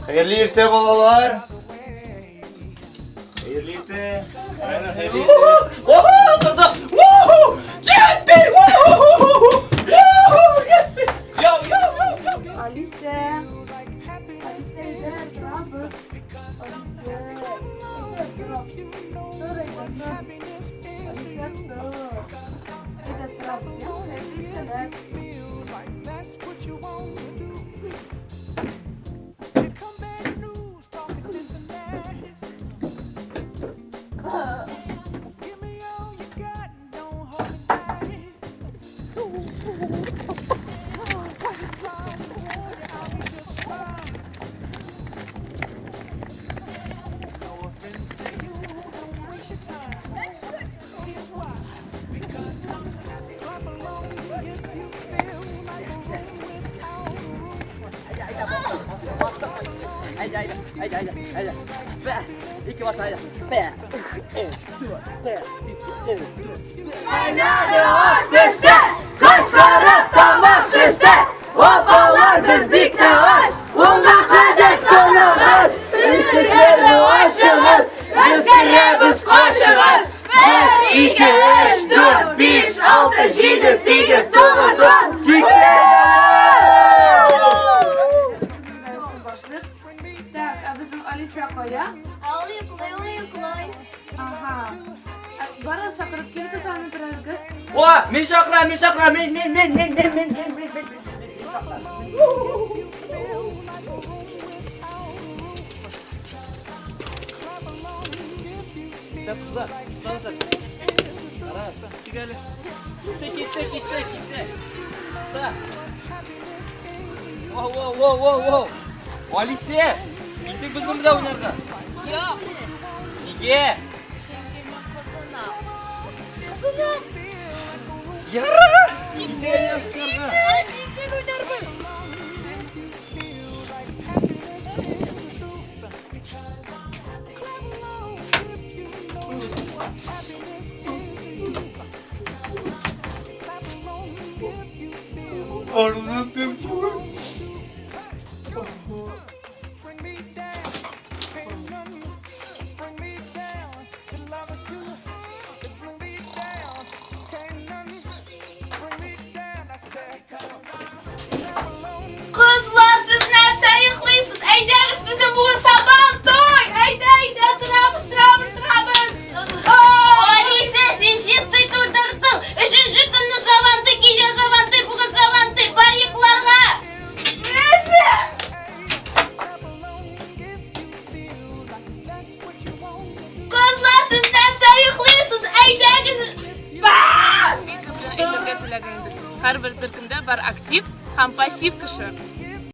Hayırlı irte babalar. Hayırlı irte. Aynen hayırlı irte. Oho durdu. Woohoo! Gitti. Woohoo! Woohoo! Gitti. Yo. Alice. Alice teyze ne yapıyor? Haydi. Be. İki bas haydi. Be. Nerede hoş beşte, kaşları damak şişte, vafalar biz bikte hoş, bundan sedek sonu hoş, üstüklerini hoşumuz, rızkıya biz koşumuz, 1, 2, 3, 4, 5, 6, 7, 8, 9, 10, Так, а bizim Alice koya? Ağlıyor kolay. Aha. Bara çakırıp geldi sana biraz kız. Oha, men şakra. Men. Sen kızlar, sen. Ara, çık hele. Gitti. Da. Wow. Alice, gittik bizim de oynarga. Yok. Nige? Şengirme kızına. Yara! Gitti oynarga. Orada öpüyorum. Kızlar siz nerede yıklıyorsunuz? Eydeniz bizim bugün sabah doy. Haydi trabız. Alice sen şistoy tuydurdun. Üçüncü günün savantı, gece savantı, bugün savantı. Var yıklarına. Kızlar siz nerede yıklıyorsunuz? Eydeniz. Har bir türkümde bar aktif ham passiv kişi.